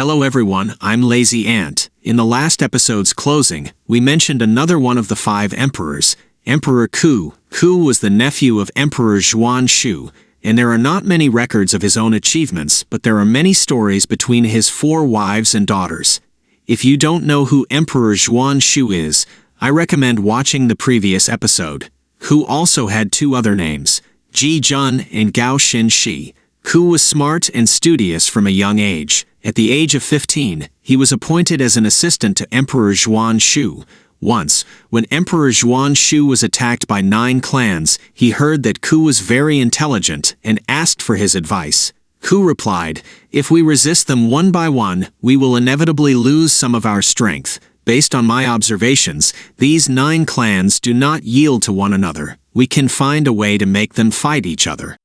Hello everyone, I'm Lazy Ant. In the last episode's closing, we mentioned another one of the 5 emperors, Emperor Ku. Ku was the nephew of Emperor Zhou, and there are not many records of his own achievements, but there are many stories between his 4 wives and daughters. If you don't know who Emperor Zhou is, I recommend watching the previous episode. Ku also had 2 other names, Ji Jun and Gao Xin Shi. Ku was smart and studious from a young age. At the age of 15, he was appointed as an assistant to Emperor Zhou. Once, when Emperor Zhou was attacked by 9 clans, he heard that Ku was very intelligent and asked for his advice. Ku replied, "If we resist them one by one, we will inevitably lose some of our strength. Based on my observations, these 9 clans do not yield to one another. We can find a way to make them fight each other."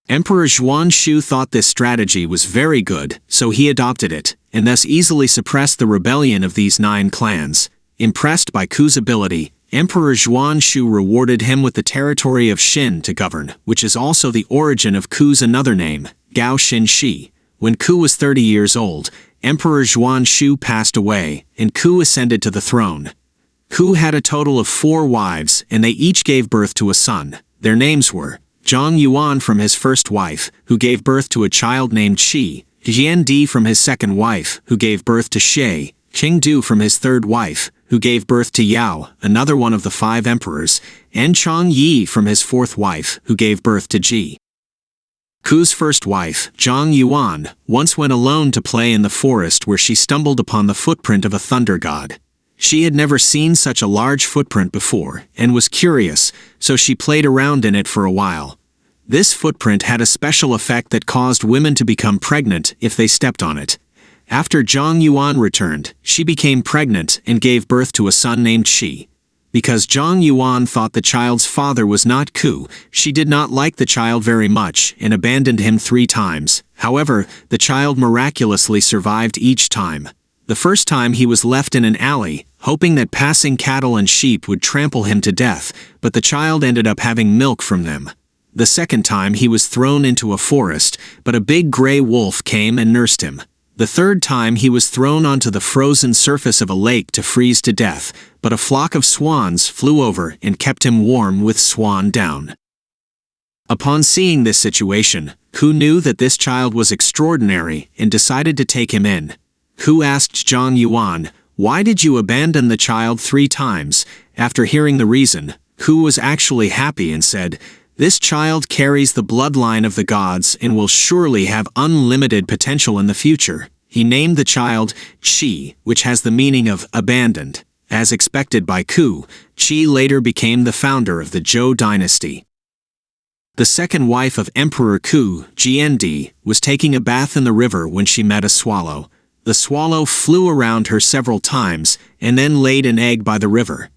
Emperor Zhou thought this strategy was very good, so he adopted it, and thus easily suppressed the rebellion of these 9 clans. Impressed by Ku's ability, Emperor Zhou rewarded him with the territory of Xin to govern, which is also the origin of Ku's another name, Gao Xin Shi. When Ku was 30 years old, Emperor Zhou passed away, and Ku ascended to the throne. Ku had a total of 4 wives, and they each gave birth to a son. Their names were Zhang Yuan from his first wife, who gave birth to a child named Qi; Jiandi from his second wife, who gave birth to Xie; Qingdu from his third wife, who gave birth to Yao, another one of the 5 emperors; and Chang Yi from his 4th wife, who gave birth to Ji. Ku's first wife, Zhang Yuan, once went alone to play in the forest where she stumbled upon the footprint of a thunder god. She had never seen such a large footprint before, and was curious, so she played around in it for a while. This footprint had a special effect that caused women to become pregnant if they stepped on it. After Zhang Yuan returned, she became pregnant and gave birth to a son named Shi. Because Zhang Yuan thought the child's father was not Ku, she did not like the child very much and abandoned him 3 times. However, the child miraculously survived each time. The first time he was left in an alley, hoping that passing cattle and sheep would trample him to death, but the child ended up having milk from them. The second time he was thrown into a forest, but a big gray wolf came and nursed him. The third time he was thrown onto the frozen surface of a lake to freeze to death, but a flock of swans flew over and kept him warm with swan down. Upon seeing this situation, Ku knew that this child was extraordinary and decided to take him in. Ku asked Zhang Yuan, "Why did you abandon the child 3 times?" After hearing the reason, Ku was actually happy and said, "This child carries the bloodline of the gods and will surely have unlimited potential in the future." He named the child Qi, which has the meaning of abandoned. As expected by Ku, Qi later became the founder of the Zhou dynasty. The second wife of Emperor Ku, Jiandi, was taking a bath in the river when she met a swallow. The swallow flew around her several times and then laid an egg by the river.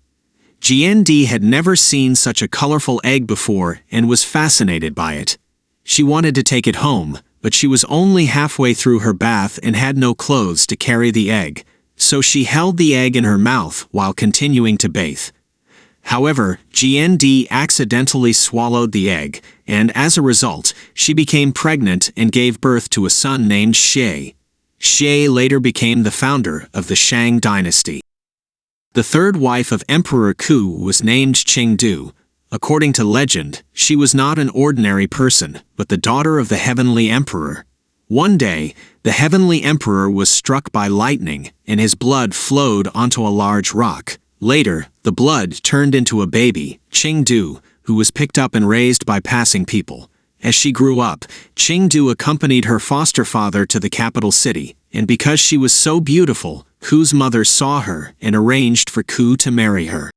Jiandi had never seen such a colorful egg before and was fascinated by it. She wanted to take it home, but she was only halfway through her bath and had no clothes to carry the egg, so she held the egg in her mouth while continuing to bathe. However, Jiandi accidentally swallowed the egg, and as a result, she became pregnant and gave birth to a son named Xie. Xie later became the founder of the Shang dynasty. The third wife of Emperor Ku was named Qingdu. According to legend, she was not an ordinary person, but the daughter of the heavenly emperor. One day, the heavenly emperor was struck by lightning, and his blood flowed onto a large rock. Later, the blood turned into a baby, Qingdu, who was picked up and raised by passing people. As she grew up, Qingdu accompanied her foster father to the capital city, and because she was so beautiful, Ku's mother saw her and arranged for Ku to marry her.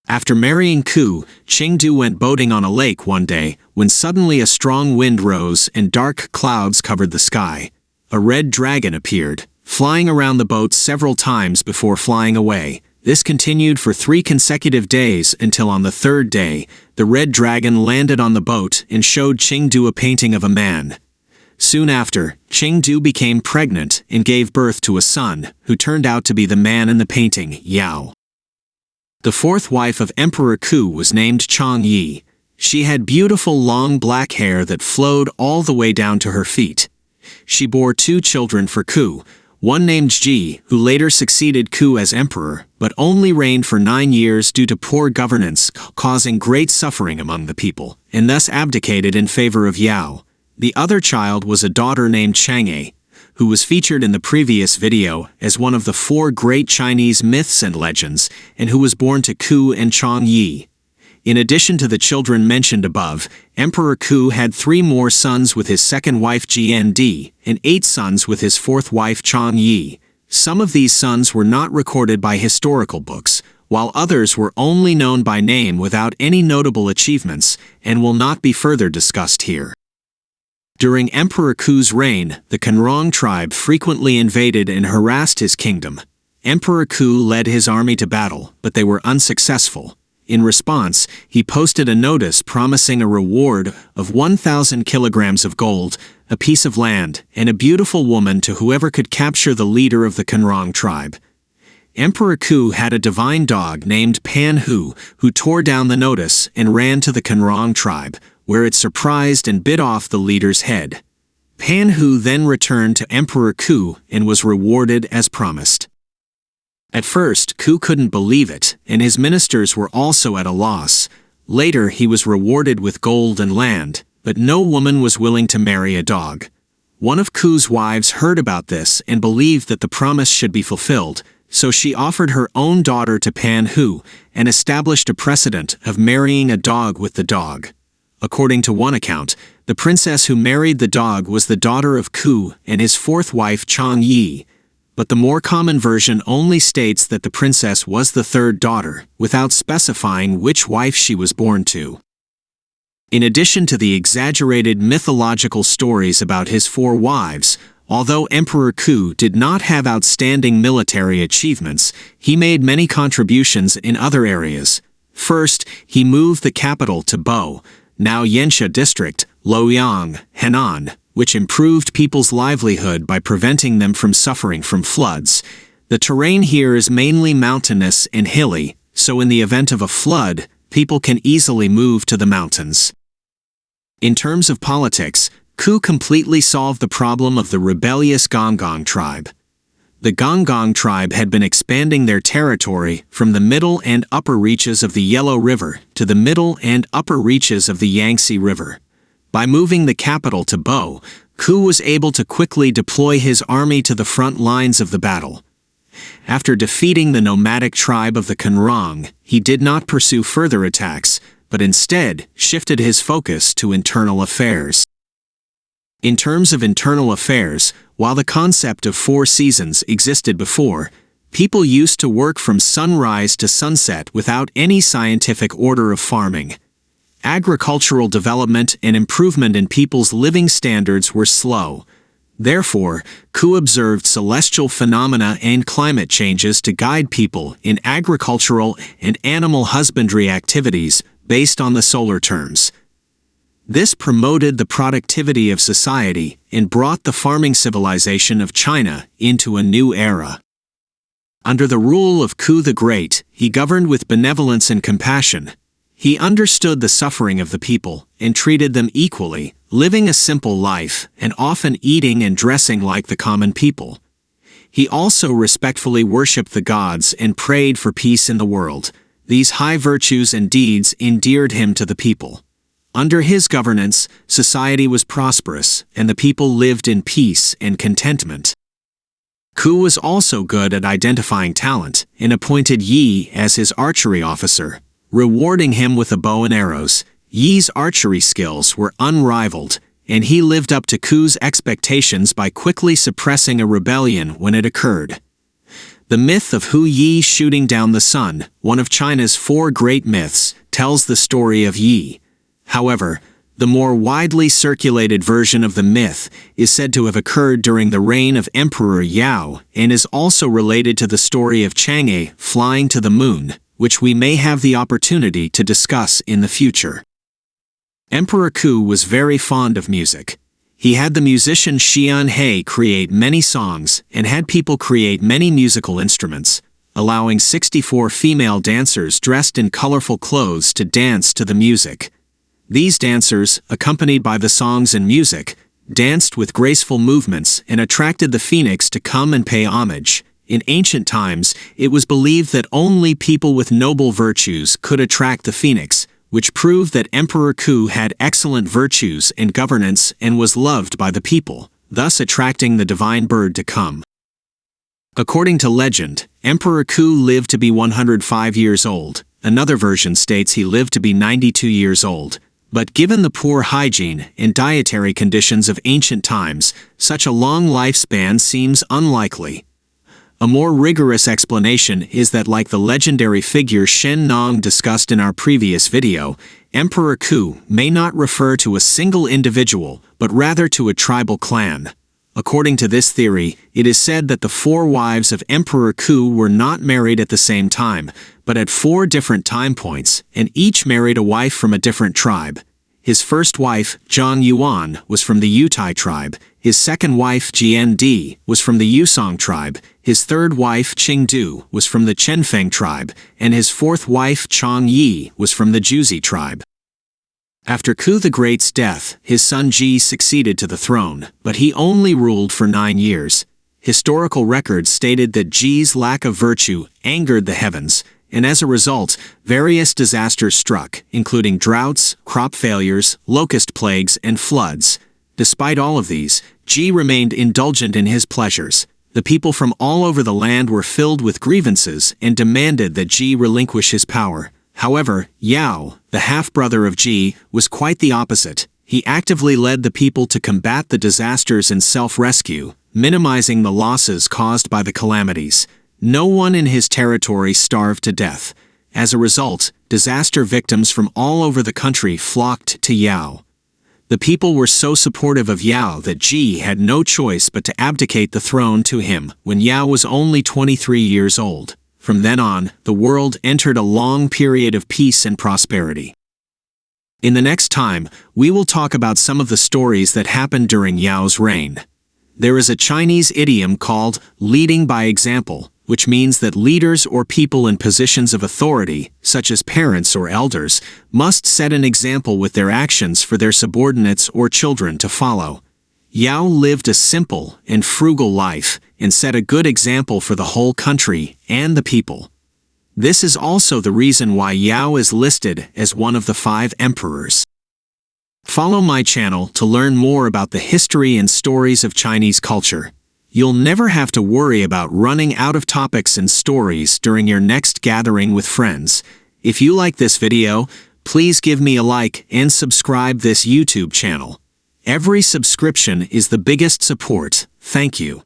After marrying Ku, Qingdu went boating on a lake one day, when suddenly a strong wind rose and dark clouds covered the sky. A red dragon appeared, flying around the boat several times before flying away. This continued for 3 consecutive days until on the 3rd day, the red dragon landed on the boat and showed Qingdu a painting of a man. Soon after, Qingdu became pregnant and gave birth to a son, who turned out to be the man in the painting, Yao. The 4th wife of Emperor Ku was named Chang Yi. She had beautiful long black hair that flowed all the way down to her feet. She bore 2 children for Ku, one named Ji, who later succeeded Ku as emperor, but only reigned for 9 years due to poor governance, causing great suffering among the people, and thus abdicated in favor of Yao. The other child was a daughter named Shang, who was featured in the previous video as one of the 4 great Chinese myths and legends, and who was born to Ku and Chang Yi. In addition to the children mentioned above, Emperor Ku had 3 more sons with his second wife Gnd, and 8 sons with his 4th wife Chang Yi. Some of these sons were not recorded by historical books, while others were only known by name without any notable achievements, and will not be further discussed here. During Emperor Ku's reign, the Kanrong tribe frequently invaded and harassed his kingdom. Emperor Ku led his army to battle, but they were unsuccessful. In response, he posted a notice promising a reward of 1,000 kilograms of gold, a piece of land, and a beautiful woman to whoever could capture the leader of the Kanrong tribe. Emperor Ku had a divine dog named Pan Hu, who tore down the notice and ran to the Kanrong tribe, where it surprised and bit off the leader's head. Pan Hu then returned to Emperor Ku and was rewarded as promised. At first, Ku couldn't believe it, and his ministers were also at a loss. Later, he was rewarded with gold and land, but no woman was willing to marry a dog. One of Ku's wives heard about this and believed that the promise should be fulfilled, so she offered her own daughter to Pan Hu and established a precedent of marrying a dog with the dog. According to one account, the princess who married the dog was the daughter of Ku and his 4th wife Chang Yi, but the more common version only states that the princess was the 3rd daughter, without specifying which wife she was born to. In addition to the exaggerated mythological stories about his 4 wives, although Emperor Ku did not have outstanding military achievements, he made many contributions in other areas. First, he moved the capital to Bo, now Yansha district, Luoyang, Henan, which improved people's livelihood by preventing them from suffering from floods. The terrain here is mainly mountainous and hilly, so in the event of a flood, people can easily move to the mountains. In terms of politics, Ku completely solved the problem of the rebellious Gonggong tribe. The Gonggong tribe had been expanding their territory from the middle and upper reaches of the Yellow River to the middle and upper reaches of the Yangtze River. By moving the capital to Bo, Ku was able to quickly deploy his army to the front lines of the battle. After defeating the nomadic tribe of the Kanrong, he did not pursue further attacks, but instead shifted his focus to internal affairs. In terms of internal affairs, while the concept of 4 seasons existed before, people used to work from sunrise to sunset without any scientific order of farming. Agricultural development and improvement in people's living standards were slow. Therefore, Ku observed celestial phenomena and climate changes to guide people in agricultural and animal husbandry activities based on the solar terms. This promoted the productivity of society and brought the farming civilization of China into a new era. Under the rule of Ku the Great, he governed with benevolence and compassion. He understood the suffering of the people and treated them equally, living a simple life and often eating and dressing like the common people. He also respectfully worshipped the gods and prayed for peace in the world. These high virtues and deeds endeared him to the people. Under his governance, society was prosperous, and the people lived in peace and contentment. Ku was also good at identifying talent, and appointed Yi as his archery officer, rewarding him with a bow and arrows. Yi's archery skills were unrivaled, and he lived up to Ku's expectations by quickly suppressing a rebellion when it occurred. The myth of Hu Yi shooting down the sun, one of China's 4 great myths, tells the story of Yi. However, the more widely circulated version of the myth is said to have occurred during the reign of Emperor Yao and is also related to the story of Chang'e flying to the moon, which we may have the opportunity to discuss in the future. Emperor Ku was very fond of music. He had the musician Xian He create many songs and had people create many musical instruments, allowing 64 female dancers dressed in colorful clothes to dance to the music. These dancers, accompanied by the songs and music, danced with graceful movements, and attracted the phoenix to come and pay homage. In ancient times, it was believed that only people with noble virtues could attract the phoenix, which proved that Emperor Ku had excellent virtues and governance and was loved by the people, thus attracting the divine bird to come. According to legend, Emperor Ku lived to be 105 years old. Another version states he lived to be 92 years old. But given the poor hygiene and dietary conditions of ancient times, such a long lifespan seems unlikely. A more rigorous explanation is that, like the legendary figure Shang discussed in our previous video, Emperor Ku may not refer to a single individual, but rather to a tribal clan. According to this theory, it is said that the 4 wives of Emperor Ku were not married at the same time, but at 4 different time points, and each married a wife from a different tribe. His first wife, Zhang Yuan, was from the Yutai tribe. His second wife, Jian Di, was from the Yusong tribe. His third wife, Qingdu, was from the Chenfeng tribe, and his fourth wife, Chong Yi, was from the Juzi tribe. After Ku the Great's death, his son Ji succeeded to the throne, but he only ruled for 9 years. Historical records stated that Ji's lack of virtue angered the heavens, and as a result, various disasters struck, including droughts, crop failures, locust plagues, and floods. Despite all of these, Ji remained indulgent in his pleasures. The people from all over the land were filled with grievances and demanded that Ji relinquish his power. However, Yao, the half-brother of Ji, was quite the opposite. He actively led the people to combat the disasters and self-rescue, minimizing the losses caused by the calamities. No one in his territory starved to death. As a result, disaster victims from all over the country flocked to Yao. The people were so supportive of Yao that Ji had no choice but to abdicate the throne to him when Yao was only 23 years old. From then on, the world entered a long period of peace and prosperity. In the next time, we will talk about some of the stories that happened during Yao's reign. There is a Chinese idiom called leading by example, which means that leaders or people in positions of authority, such as parents or elders, must set an example with their actions for their subordinates or children to follow. Yao lived a simple and frugal life and set a good example for the whole country and the people. This is also the reason why Yao is listed as one of the 5 emperors. Follow my channel to learn more about the history and stories of Chinese culture. You'll never have to worry about running out of topics and stories during your next gathering with friends. If you like this video, please give me a like and subscribe this YouTube channel. Every subscription is the biggest support. Thank you.